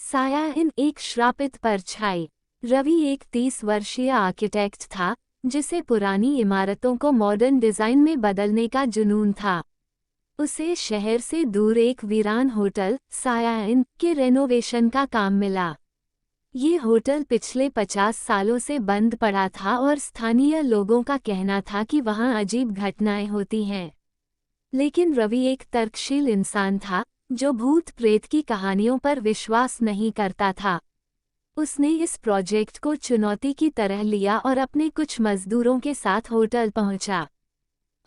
साया इन एक श्रापित परछाई। रवि एक 30 वर्षीय आर्किटेक्ट था जिसे पुरानी इमारतों को मॉडर्न डिजाइन में बदलने का जुनून था। उसे शहर से दूर एक वीरान होटल साया इन के रेनोवेशन का काम मिला। ये होटल पिछले 50 सालों से बंद पड़ा था और स्थानीय लोगों का कहना था कि वहाँ अजीब घटनाएं होती हैं। लेकिन रवि एक तर्कशील इंसान था जो भूत प्रेत की कहानियों पर विश्वास नहीं करता था। उसने इस प्रोजेक्ट को चुनौती की तरह लिया और अपने कुछ मजदूरों के साथ होटल पहुंचा।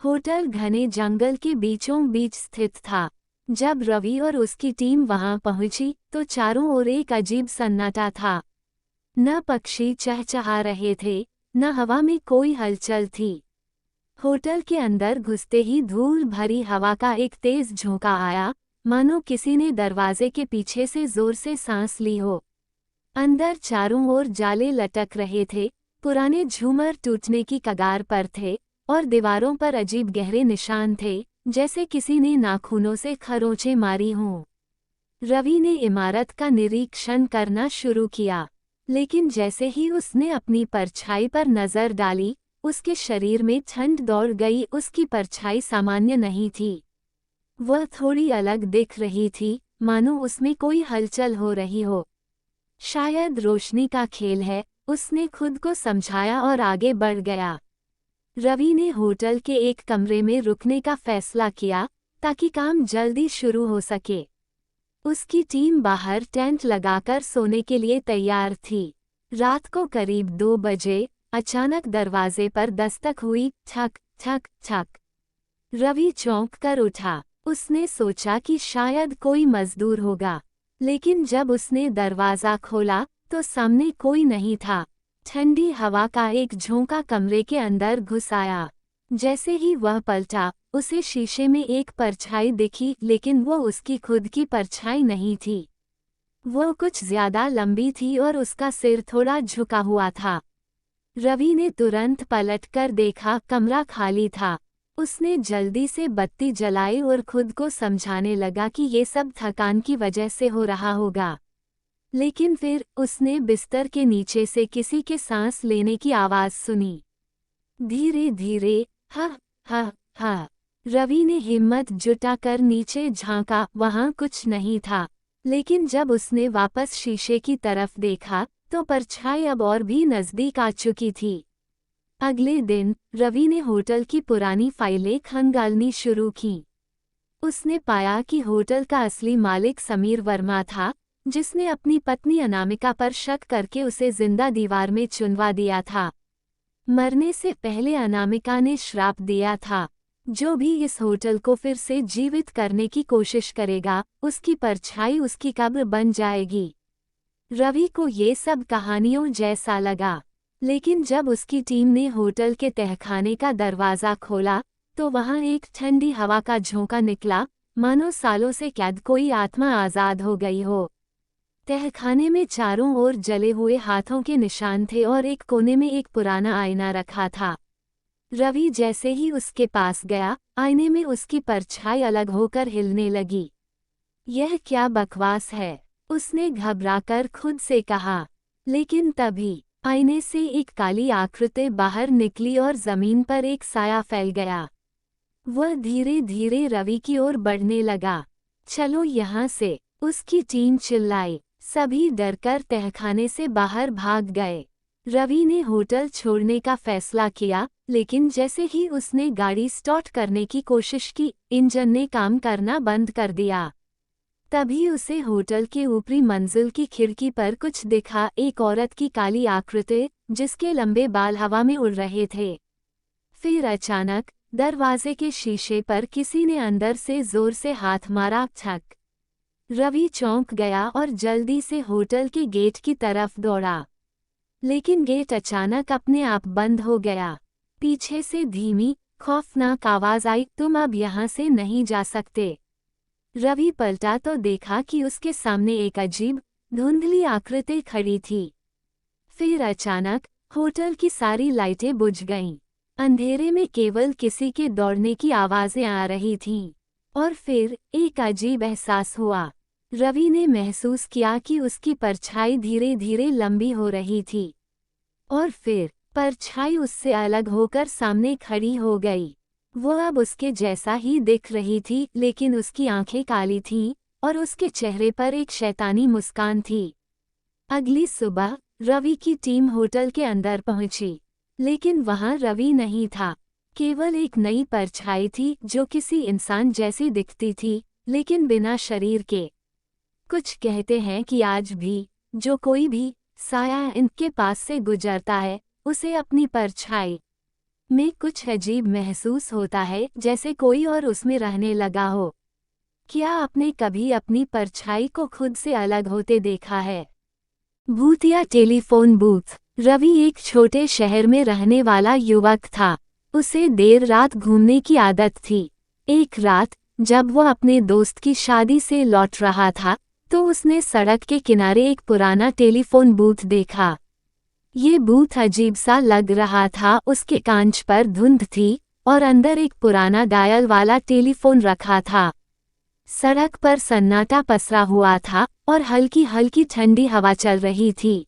होटल घने जंगल के बीचों बीच स्थित था। जब रवि और उसकी टीम वहां पहुंची तो चारों ओर एक अजीब सन्नाटा था। न पक्षी चहचहा रहे थे, न हवा में कोई हलचल थी। होटल के अंदर घुसते ही धूल भरी हवा का एक तेज झोंका आया, मानो किसी ने दरवाजे के पीछे से जोर से सांस ली हो। अंदर चारों ओर जाले लटक रहे थे, पुराने झूमर टूटने की कगार पर थे और दीवारों पर अजीब गहरे निशान थे, जैसे किसी ने नाखूनों से खरोंचें मारी हों। रवि ने इमारत का निरीक्षण करना शुरू किया, लेकिन जैसे ही उसने अपनी परछाई पर नजर डाली, उसके शरीर में ठंड दौड़ गई। उसकी परछाई सामान्य नहीं थी, वह थोड़ी अलग दिख रही थी, मानो उसमें कोई हलचल हो रही हो। शायद रोशनी का खेल है, उसने खुद को समझाया और आगे बढ़ गया। रवि ने होटल के एक कमरे में रुकने का फैसला किया ताकि काम जल्दी शुरू हो सके। उसकी टीम बाहर टेंट लगाकर सोने के लिए तैयार थी। रात को करीब 2 बजे अचानक दरवाजे पर दस्तक हुई, ठक ठक ठक। रवि चौंक कर उठा। उसने सोचा कि शायद कोई मजदूर होगा, लेकिन जब उसने दरवाज़ा खोला तो सामने कोई नहीं था। ठंडी हवा का एक झोंका कमरे के अंदर घुस आया। जैसे ही वह पलटा, उसे शीशे में एक परछाई दिखी, लेकिन वो उसकी खुद की परछाई नहीं थी। वो कुछ ज्यादा लंबी थी और उसका सिर थोड़ा झुका हुआ था। रवि ने तुरंत पलटकर देखा, कमरा खाली था। उसने जल्दी से बत्ती जलाई और खुद को समझाने लगा कि ये सब थकान की वजह से हो रहा होगा। लेकिन फिर उसने बिस्तर के नीचे से किसी के सांस लेने की आवाज सुनी। धीरे धीरे, हा हा हा। रवि ने हिम्मत जुटाकर नीचे झांका, वहां कुछ नहीं था। लेकिन जब उसने वापस शीशे की तरफ देखा तो परछाई अब और भी नजदीक आ चुकी थी। अगले दिन रवि ने होटल की पुरानी फाइलें खंगालनी शुरू की। उसने पाया कि होटल का असली मालिक समीर वर्मा था, जिसने अपनी पत्नी अनामिका पर शक करके उसे जिंदा दीवार में चुनवा दिया था। मरने से पहले अनामिका ने श्राप दिया था, जो भी इस होटल को फिर से जीवित करने की कोशिश करेगा, उसकी परछाई उसकी कब्र बन जाएगी। रवि को ये सब कहानियों जैसा लगा, लेकिन जब उसकी टीम ने होटल के तहखाने का दरवाज़ा खोला तो वहां एक ठंडी हवा का झोंका निकला, मानो सालों से कैद कोई आत्मा आज़ाद हो गई हो। तहखाने में चारों ओर जले हुए हाथों के निशान थे और एक कोने में एक पुराना आईना रखा था। रवि जैसे ही उसके पास गया, आईने में उसकी परछाई अलग होकर हिलने लगी। यह क्या बकवास है, उसने घबराकर खुद से कहा। लेकिन तभी आईने से एक काली आकृति बाहर निकली और जमीन पर एक साया फैल गया। वह धीरे धीरे रवि की ओर बढ़ने लगा। चलो यहाँ से, उसकी टीम चिल्लाई। सभी डरकर तहखाने से बाहर भाग गए। रवि ने होटल छोड़ने का फैसला किया, लेकिन जैसे ही उसने गाड़ी स्टार्ट करने की कोशिश की, इंजन ने काम करना बंद कर दिया। तभी उसे होटल के ऊपरी मंजिल की खिड़की पर कुछ दिखा, एक औरत की काली आकृति, जिसके लंबे बाल हवा में उड़ रहे थे। फिर अचानक दरवाजे के शीशे पर किसी ने अंदर से जोर से हाथ मारा, छक। रवि चौंक गया और जल्दी से होटल के गेट की तरफ दौड़ा। लेकिन गेट अचानक अपने आप बंद हो गया। पीछे से धीमी, खौफनाक आवाज आई, तुम अब यहाँ से नहीं जा सकते। रवि पलटा तो देखा कि उसके सामने एक अजीब, धुंधली आकृति खड़ी थी। फिर अचानक होटल की सारी लाइटें बुझ गईं। अंधेरे में केवल किसी के दौड़ने की आवाजें आ रही थीं। और फिर एक अजीब एहसास हुआ। रवि ने महसूस किया कि उसकी परछाई धीरे धीरे लंबी हो रही थी और फिर परछाई उससे अलग होकर सामने खड़ी हो गई। वो अब उसके जैसा ही दिख रही थी, लेकिन उसकी आंखें काली थीं और उसके चेहरे पर एक शैतानी मुस्कान थी। अगली सुबह रवि की टीम होटल के अंदर पहुंची, लेकिन वहां रवि नहीं था। केवल एक नई परछाई थी जो किसी इंसान जैसी दिखती थी, लेकिन बिना शरीर के। कुछ कहते हैं कि आज भी जो कोई भी साया इनके पास से गुजरता है, उसे अपनी परछाई में कुछ अजीब महसूस होता है, जैसे कोई और उसमें रहने लगा हो। क्या आपने कभी अपनी परछाई को खुद से अलग होते देखा है? भूत या टेलीफोन बूथ। रवि एक छोटे शहर में रहने वाला युवक था। उसे देर रात घूमने की आदत थी। एक रात जब वह अपने दोस्त की शादी से लौट रहा था, तो उसने सड़क के किनारे एक पुराना टेलीफोन बूथ देखा। ये बूथ अजीब सा लग रहा था। उसके कांच पर धुंध थी और अंदर एक पुराना डायल वाला टेलीफोन रखा था। सड़क पर सन्नाटा पसरा हुआ था और हल्की हल्की ठंडी हवा चल रही थी।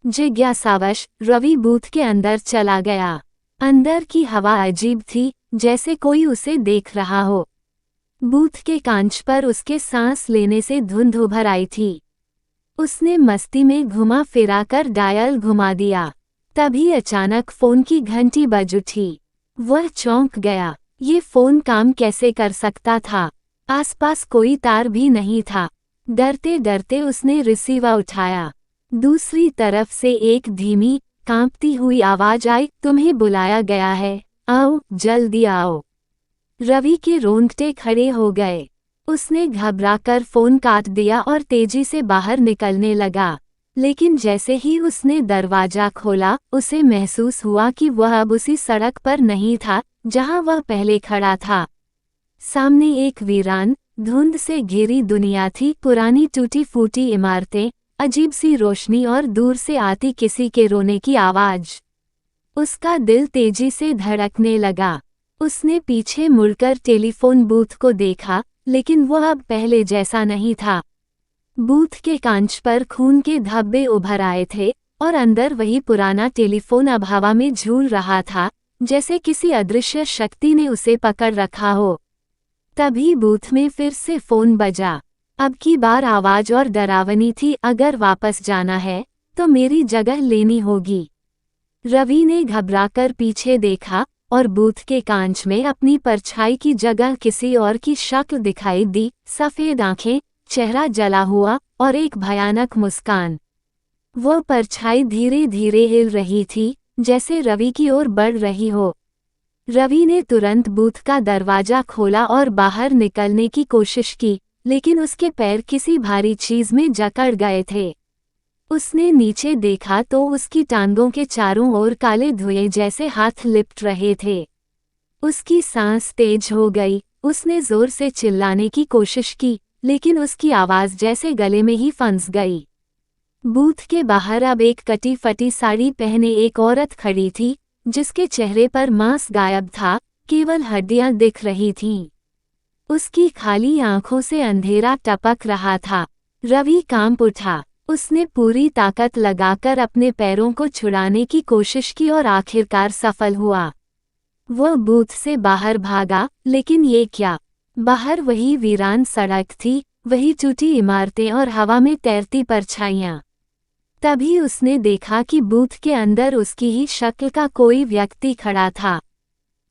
जिज्ञासावश रवि बूथ के अंदर चला गया। अंदर की हवा अजीब थी, जैसे कोई उसे देख रहा हो। बूथ के कांच पर उसके सांस लेने से धुंध उभर आई थी। उसने मस्ती में घुमा फिराकर डायल घुमा दिया। तभी अचानक फोन की घंटी बज उठी। वह चौंक गया। ये फोन काम कैसे कर सकता था? आसपास कोई तार भी नहीं था। डरते डरते उसने रिसीवर उठाया। दूसरी तरफ से एक धीमी, कांपती हुई आवाज आई, तुम्हें बुलाया गया है, आओ, जल्दी आओ। रवि के रोंगटे खड़े हो गए। उसने घबराकर फोन काट दिया और तेजी से बाहर निकलने लगा। लेकिन जैसे ही उसने दरवाजा खोला, उसे महसूस हुआ कि वह अब उसी सड़क पर नहीं था जहां वह पहले खड़ा था। सामने एक वीरान, धुंध से घिरी दुनिया थी। पुरानी टूटी फूटी इमारतें, अजीब सी रोशनी और दूर से आती किसी के रोने की आवाज। उसका दिल तेजी से धड़कने लगा। उसने पीछे मुड़कर टेलीफोन बूथ को देखा, लेकिन वह अब पहले जैसा नहीं था। बूथ के कांच पर खून के धब्बे उभर आए थे और अंदर वही पुराना टेलीफोन अब हवा में झूल रहा था, जैसे किसी अदृश्य शक्ति ने उसे पकड़ रखा हो। तभी बूथ में फिर से फोन बजा। अब की बार आवाज और डरावनी थी, अगर वापस जाना है तो मेरी जगह लेनी होगी। रवि ने घबराकर पीछे देखा और बूथ के कांच में अपनी परछाई की जगह किसी और की शक्ल दिखाई दी। सफेद आंखें, चेहरा जला हुआ और एक भयानक मुस्कान। वो परछाई धीरे धीरे हिल रही थी, जैसे रवि की ओर बढ़ रही हो। रवि ने तुरंत बूथ का दरवाजा खोला और बाहर निकलने की कोशिश की, लेकिन उसके पैर किसी भारी चीज में जकड़ गए थे। उसने नीचे देखा तो उसकी टांगों के चारों ओर काले धुएं जैसे हाथ लिपट रहे थे। उसकी सांस तेज हो गई। उसने जोर से चिल्लाने की कोशिश की, लेकिन उसकी आवाज जैसे गले में ही फंस गई। बूथ के बाहर अब एक कटी फटी साड़ी पहने एक औरत खड़ी थी, जिसके चेहरे पर मांस गायब था, केवल हड्डियां दिख रही थीं। उसकी खाली आंखों से अंधेरा टपक रहा था। रवि कांप उठा। उसने पूरी ताकत लगाकर अपने पैरों को छुड़ाने की कोशिश की और आखिरकार सफल हुआ। वह बूथ से बाहर भागा, लेकिन ये क्या? बाहर वही वीरान सड़क थी, वही टूटी इमारतें और हवा में तैरती परछाइयां। तभी उसने देखा कि बूथ के अंदर उसकी ही शक्ल का कोई व्यक्ति खड़ा था।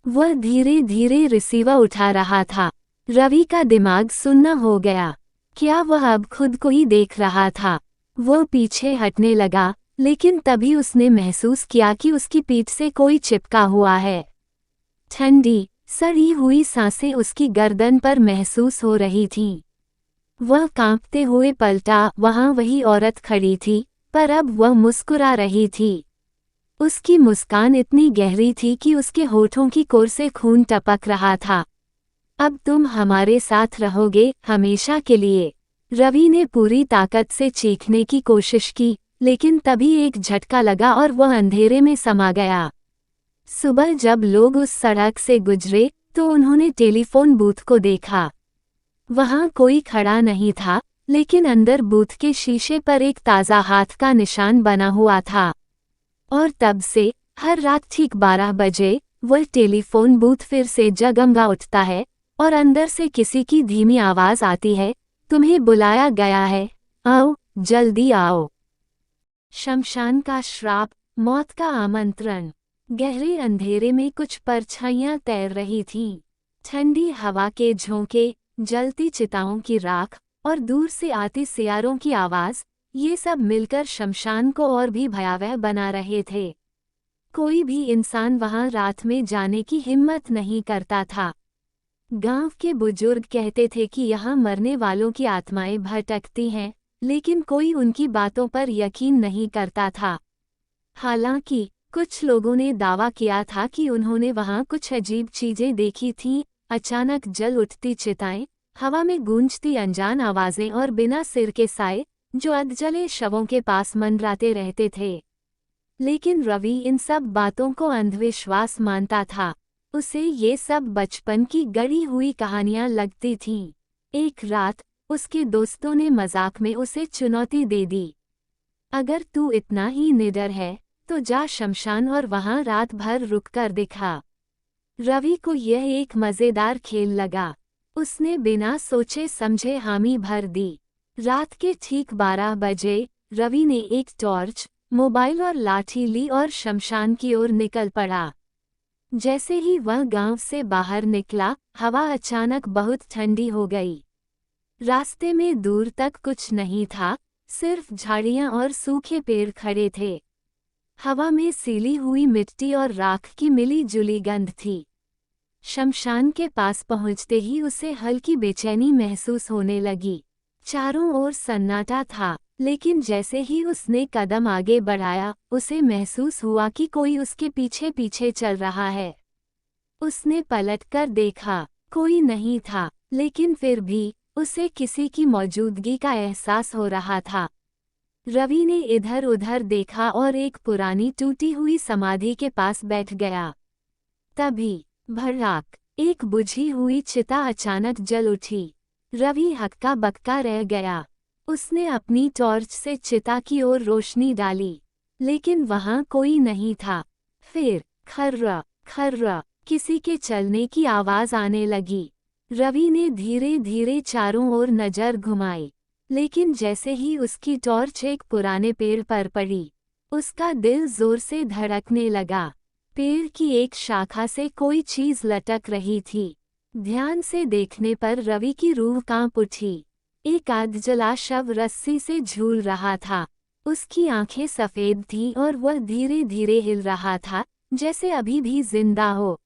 वह धीरे धीरे रिसीवर उठा रहा था। रवि का दिमाग सुन्न हो गया। क्या वह अब खुद को ही देख रहा था? वो पीछे हटने लगा, लेकिन तभी उसने महसूस किया कि उसकी पीठ से कोई चिपका हुआ है। ठंडी, सड़ी हुई सांसें उसकी गर्दन पर महसूस हो रही थीं। वह कांपते हुए पलटा। वहां वही औरत खड़ी थी, पर अब वह मुस्कुरा रही थी। उसकी मुस्कान इतनी गहरी थी कि उसके होठों की कोर से खून टपक रहा था। अब तुम हमारे साथ रहोगे, हमेशा के लिए। रवि ने पूरी ताकत से चीखने की कोशिश की, लेकिन तभी एक झटका लगा और वह अंधेरे में समा गया। सुबह जब लोग उस सड़क से गुजरे, तो उन्होंने टेलीफोन बूथ को देखा। वहां कोई खड़ा नहीं था, लेकिन अंदर बूथ के शीशे पर एक ताज़ा हाथ का निशान बना हुआ था। और तब से हर रात ठीक 12 बजे वह टेलीफोन बूथ फिर से जगमगा उठता है और अंदर से किसी की धीमी आवाज़ आती है, तुम्हें बुलाया गया है, आओ, जल्दी आओ। शमशान का श्राप, मौत का आमंत्रण। गहरे अंधेरे में कुछ परछाइयां तैर रही थीं। ठंडी हवा के झोंके, जलती चिताओं की राख और दूर से आती सियारों की आवाज़, ये सब मिलकर शमशान को और भी भयावह बना रहे थे। कोई भी इंसान वहां रात में जाने की हिम्मत नहीं करता था। गांव के बुजुर्ग कहते थे कि यहाँ मरने वालों की आत्माएं भटकती हैं, लेकिन कोई उनकी बातों पर यकीन नहीं करता था। हालांकि कुछ लोगों ने दावा किया था कि उन्होंने वहां कुछ अजीब चीजें देखी थीं, अचानक जल उठती चिताएं, हवा में गूंजती अनजान आवाजें और बिना सिर के साए, जो अधजले शवों के पास मंडराते रहते थे। लेकिन रवि इन सब बातों को अंधविश्वास मानता था। उसे ये सब बचपन की गढ़ी हुई कहानियां लगती थीं। एक रात उसके दोस्तों ने मजाक में उसे चुनौती दे दी, अगर तू इतना ही निडर है तो जा शमशान और वहां रात भर रुककर दिखा। रवि को यह एक मजेदार खेल लगा। उसने बिना सोचे समझे हामी भर दी। रात के ठीक 12 बजे रवि ने एक टॉर्च, मोबाइल और लाठी ली और शमशान की ओर निकल पड़ा। जैसे ही वह गांव से बाहर निकला, हवा अचानक बहुत ठंडी हो गई। रास्ते में दूर तक कुछ नहीं था, सिर्फ झाड़ियां और सूखे पेड़ खड़े थे। हवा में सीली हुई मिट्टी और राख की मिली जुली गंध थी। शमशान के पास पहुंचते ही उसे हल्की बेचैनी महसूस होने लगी। चारों ओर सन्नाटा था, लेकिन जैसे ही उसने कदम आगे बढ़ाया, उसे महसूस हुआ कि कोई उसके पीछे पीछे चल रहा है। उसने पलटकर देखा, कोई नहीं था, लेकिन फिर भी उसे किसी की मौजूदगी का एहसास हो रहा था। रवि ने इधर उधर देखा और एक पुरानी टूटी हुई समाधि के पास बैठ गया। तभी भड़ाक, एक बुझी हुई चिता अचानक जल उठी। रवि हक्का बक्का रह गया। उसने अपनी टॉर्च से चिता की ओर रोशनी डाली, लेकिन वहां कोई नहीं था। फिर खर्रा खर्रा किसी के चलने की आवाज आने लगी। रवि ने धीरे धीरे चारों ओर नजर घुमाई, लेकिन जैसे ही उसकी टॉर्च एक पुराने पेड़ पर पड़ी, उसका दिल जोर से धड़कने लगा। पेड़ की एक शाखा से कोई चीज लटक रही थी। ध्यान से देखने पर रवि की रूह कांप उठी। एक अधजला शव रस्सी से झूल रहा था। उसकी आंखें सफेद थीं और वह धीरे धीरे हिल रहा था, जैसे अभी भी जिंदा हो।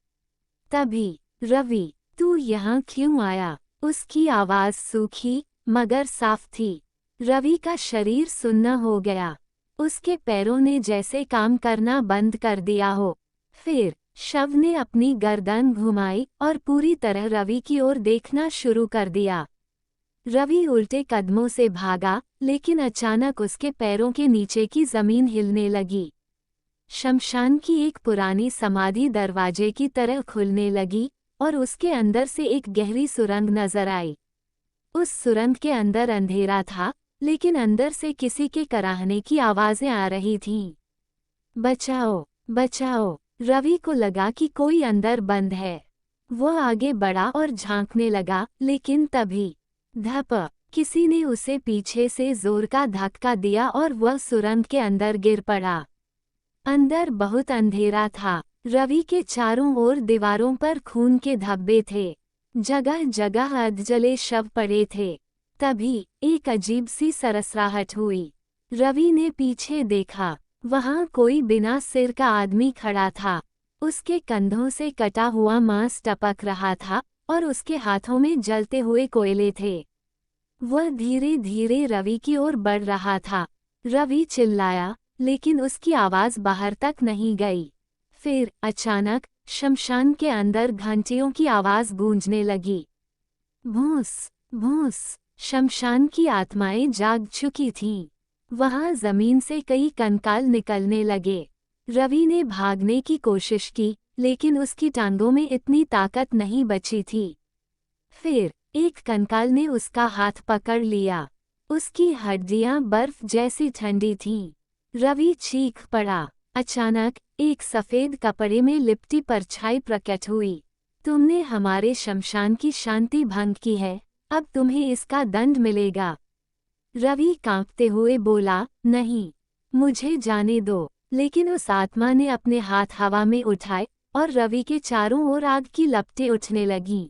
तभी, रवि, तू यहाँ क्यों आया? उसकी आवाज सूखी मगर साफ थी। रवि का शरीर सुन्न हो गया। उसके पैरों ने जैसे काम करना बंद कर दिया हो। फिर शव ने अपनी गर्दन घुमाई और पूरी तरह रवि की ओर देखना शुरू कर दिया। रवि उल्टे कदमों से भागा, लेकिन अचानक उसके पैरों के नीचे की जमीन हिलने लगी। शमशान की एक पुरानी समाधि दरवाजे की तरह खुलने लगी और उसके अंदर से एक गहरी सुरंग नजर आई। उस सुरंग के अंदर अंधेरा था, लेकिन अंदर से किसी के कराहने की आवाजें आ रही थीं। बचाओ, बचाओ! रवि को लगा कि कोई अंदर बंद है। वह आगे बढ़ा और झांकने लगा, लेकिन तभी धप, किसी ने उसे पीछे से जोर का धक्का दिया और वह सुरंग के अंदर गिर पड़ा। अंदर बहुत अंधेरा था। रवि के चारों ओर दीवारों पर खून के धब्बे थे। जगह जगह अधजले शव पड़े थे। तभी एक अजीब सी सरसराहट हुई। रवि ने पीछे देखा। वहां कोई बिना सिर का आदमी खड़ा था। उसके कंधों से कटा हुआ मांस टपक रहा था और उसके हाथों में जलते हुए कोयले थे। वह धीरे धीरे रवि की ओर बढ़ रहा था। रवि चिल्लाया, लेकिन उसकी आवाज बाहर तक नहीं गई। फिर अचानक शमशान के अंदर घंटियों की आवाज गूंजने लगी। भूस भूस। शमशान की आत्माएं जाग चुकी थीं। वहां जमीन से कई कंकाल निकलने लगे। रवि ने भागने की कोशिश की, लेकिन उसकी टांगों में इतनी ताकत नहीं बची थी। फिर एक कंकाल ने उसका हाथ पकड़ लिया। उसकी हड्डियां बर्फ जैसी ठंडी थीं। रवि चीख पड़ा। अचानक एक सफेद कपड़े में लिपटी परछाई प्रकट हुई। तुमने हमारे शमशान की शांति भंग की है, अब तुम्हें इसका दंड मिलेगा। रवि कांपते हुए बोला, नहीं, मुझे जाने दो। लेकिन उस आत्मा ने अपने हाथ हवा में उठाए और रवि के चारों ओर आग की लपटें उठने लगीं।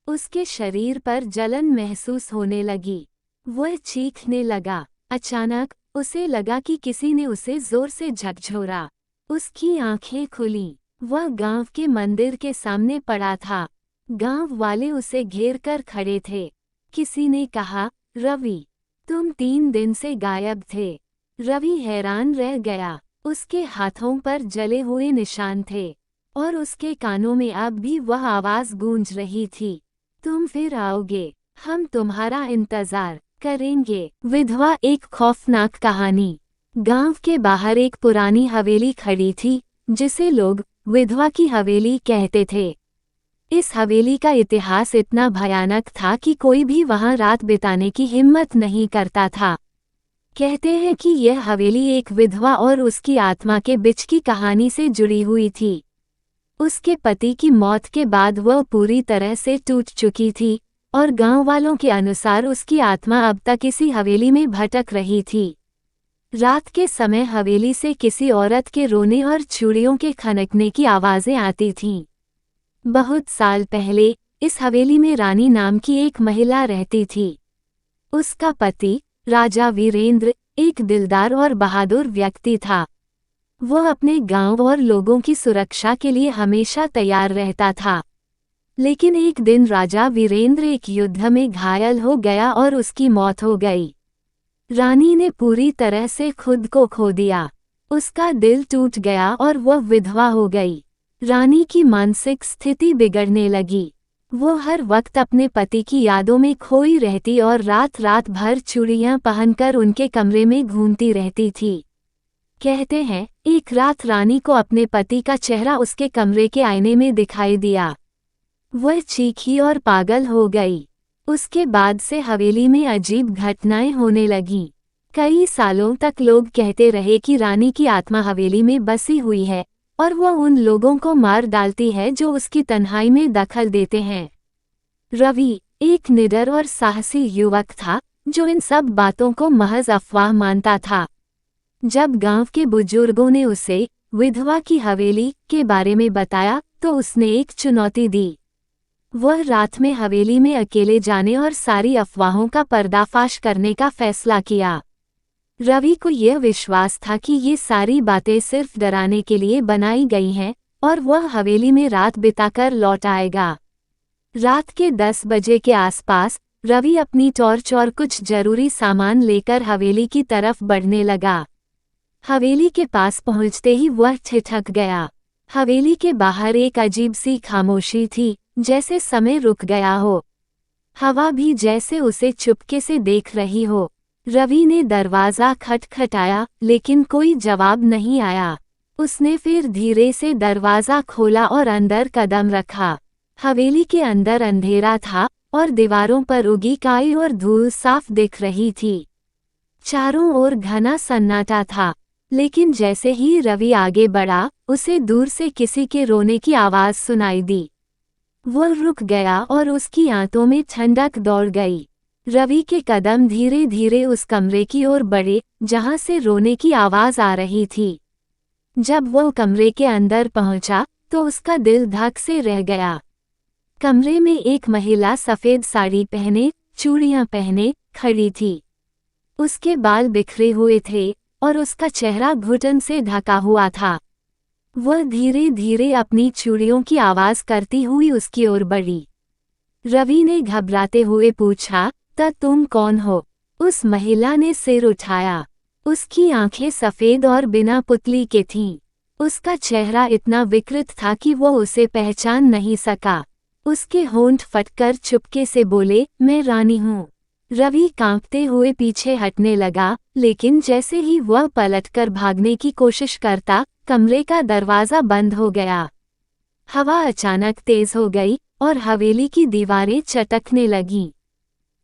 उसके शरीर पर जलन महसूस होने लगी। वह चीखने लगा। अचानक उसे लगा कि किसी ने उसे जोर से झकझोरा। उसकी आंखें खुलीं। वह गांव के मंदिर के सामने पड़ा था। गांव वाले उसे घेर कर खड़े थे। किसी ने कहा, रवि, तुम 3 दिन से गायब थे। रवि हैरान रह गया। उसके हाथों पर जले हुए निशान थे और उसके कानों में अब भी वह आवाज गूंज रही थी, तुम फिर आओगे, हम तुम्हारा इंतजार करेंगे। विधवा एक खौफनाक कहानी। गांव के बाहर एक पुरानी हवेली खड़ी थी, जिसे लोग विधवा की हवेली कहते थे। इस हवेली का इतिहास इतना भयानक था कि कोई भी वहां रात बिताने की हिम्मत नहीं करता था। कहते हैं कि यह हवेली एक विधवा और उसकी आत्मा के बीच की कहानी से जुड़ी हुई थी। उसके पति की मौत के बाद वह पूरी तरह से टूट चुकी थी और गांव वालों के अनुसार उसकी आत्मा अब तक इसी हवेली में भटक रही थी। रात के समय हवेली से किसी औरत के रोने और चूड़ियों के खनकने की आवाजें आती थीं। बहुत साल पहले इस हवेली में रानी नाम की एक महिला रहती थी। उसका पति राजा वीरेंद्र एक दिलदार और बहादुर व्यक्ति था। वह अपने गांव और लोगों की सुरक्षा के लिए हमेशा तैयार रहता था। लेकिन एक दिन राजा वीरेंद्र एक युद्ध में घायल हो गया और उसकी मौत हो गई। रानी ने पूरी तरह से खुद को खो दिया। उसका दिल टूट गया और वह विधवा हो गई। रानी की मानसिक स्थिति बिगड़ने लगी। वो हर वक्त अपने पति की यादों में खोई रहती और रात रात भर चूड़ियां पहनकर उनके कमरे में घूमती रहती थी। कहते हैं, एक रात रानी को अपने पति का चेहरा उसके कमरे के आईने में दिखाई दिया। वह चीखी और पागल हो गई। उसके बाद से हवेली में अजीब घटनाएं होने लगीं। कई सालों तक लोग कहते रहे कि रानी की आत्मा हवेली में बसी हुई है और वह उन लोगों को मार डालती है जो उसकी तन्हाई में दखल देते हैं। रवि एक निडर और साहसी युवक था जो इन सब बातों को महज अफवाह मानता था। जब गांव के बुजुर्गों ने उसे विधवा की हवेली के बारे में बताया तो उसने एक चुनौती दी। वह रात में हवेली में अकेले जाने और सारी अफवाहों का पर्दाफाश करने का फैसला किया। रवि को यह विश्वास था कि ये सारी बातें सिर्फ डराने के लिए बनाई गई हैं और वह हवेली में रात बिताकर लौट आएगा। रात के 10 बजे के आसपास रवि अपनी टॉर्च और कुछ जरूरी सामान लेकर हवेली की तरफ बढ़ने लगा। हवेली के पास पहुंचते ही वह ठिठक गया। हवेली के बाहर एक अजीब सी खामोशी थी, जैसे समय रुक गया हो। हवा भी जैसे उसे चुपके से देख रही हो। रवि ने दरवाज़ा खटखटाया, लेकिन कोई जवाब नहीं आया। उसने फिर धीरे से दरवाज़ा खोला और अंदर कदम रखा। हवेली के अंदर अंधेरा था और दीवारों पर उगी काई और धूल साफ दिख रही थी। चारों ओर घना सन्नाटा था, लेकिन जैसे ही रवि आगे बढ़ा, उसे दूर से किसी के रोने की आवाज़ सुनाई दी। वह रुक गया और उसकी आंतों में ठंडक दौड़ गई। रवि के कदम धीरे धीरे उस कमरे की ओर बढ़े जहां से रोने की आवाज आ रही थी। जब वह कमरे के अंदर पहुंचा तो उसका दिल धक से रह गया। कमरे में एक महिला सफेद साड़ी पहने, चूड़ियां पहने खड़ी थी। उसके बाल बिखरे हुए थे और उसका चेहरा घुटन से ढका हुआ था। वह धीरे धीरे अपनी चूड़ियों की आवाज करती हुई उसकी ओर बढ़ी। रवि ने घबराते हुए पूछा, तुम कौन हो? उस महिला ने सिर उठाया। उसकी आंखें सफेद और बिना पुतली के थीं। उसका चेहरा इतना विकृत था कि वो उसे पहचान नहीं सका। उसके होंठ फटकर चुपके से बोले, मैं रानी हूँ। रवि कांपते हुए पीछे हटने लगा, लेकिन जैसे ही वह पलटकर भागने की कोशिश करता, कमरे का दरवाज़ा बंद हो गया। हवा अचानक तेज हो गई और हवेली की दीवारें चटकने लगीं।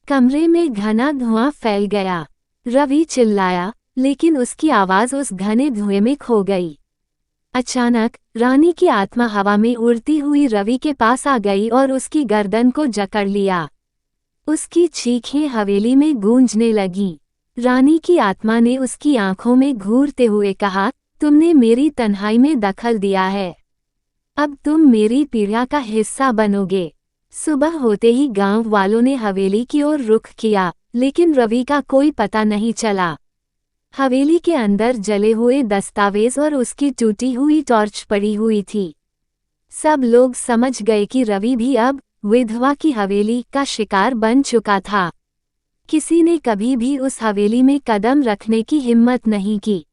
कमरे में घना धुआं फैल गया। रवि चिल्लाया, लेकिन उसकी आवाज उस घने धुएं में खो गई। अचानक रानी की आत्मा हवा में उड़ती हुई रवि के पास आ गई और उसकी गर्दन को जकड़ लिया। उसकी चीखें हवेली में गूंजने लगीं। रानी की आत्मा ने उसकी आंखों में घूरते हुए कहा, तुमने मेरी तन्हाई में दखल दिया है। अब तुम मेरी पीड़ा का हिस्सा बनोगे। सुबह होते ही गांव वालों ने हवेली की ओर रुख किया, लेकिन रवि का कोई पता नहीं चला। हवेली के अंदर जले हुए दस्तावेज और उसकी टूटी हुई टॉर्च पड़ी हुई थी। सब लोग समझ गए कि रवि भी अब विधवा की हवेली का शिकार बन चुका था। किसी ने कभी भी उस हवेली में कदम रखने की हिम्मत नहीं की।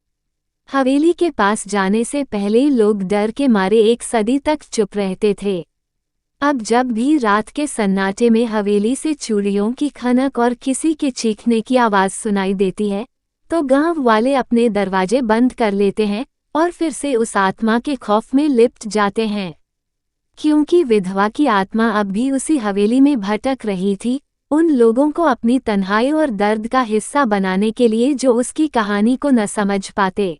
हवेली के पास जाने से पहले लोग डर के मारे एक सदी तक चुप रहते थे। अब जब भी रात के सन्नाटे में हवेली से चूड़ियों की खनक और किसी के चीखने की आवाज़ सुनाई देती है, तो गांव वाले अपने दरवाजे बंद कर लेते हैं और फिर से उस आत्मा के खौफ में लिप्ट जाते हैं। क्योंकि विधवा की आत्मा अब भी उसी हवेली में भटक रही थी, उन लोगों को अपनी तन्हाई और दर्द का हिस्सा बनाने के लिए जो उसकी कहानी को न समझ पाते।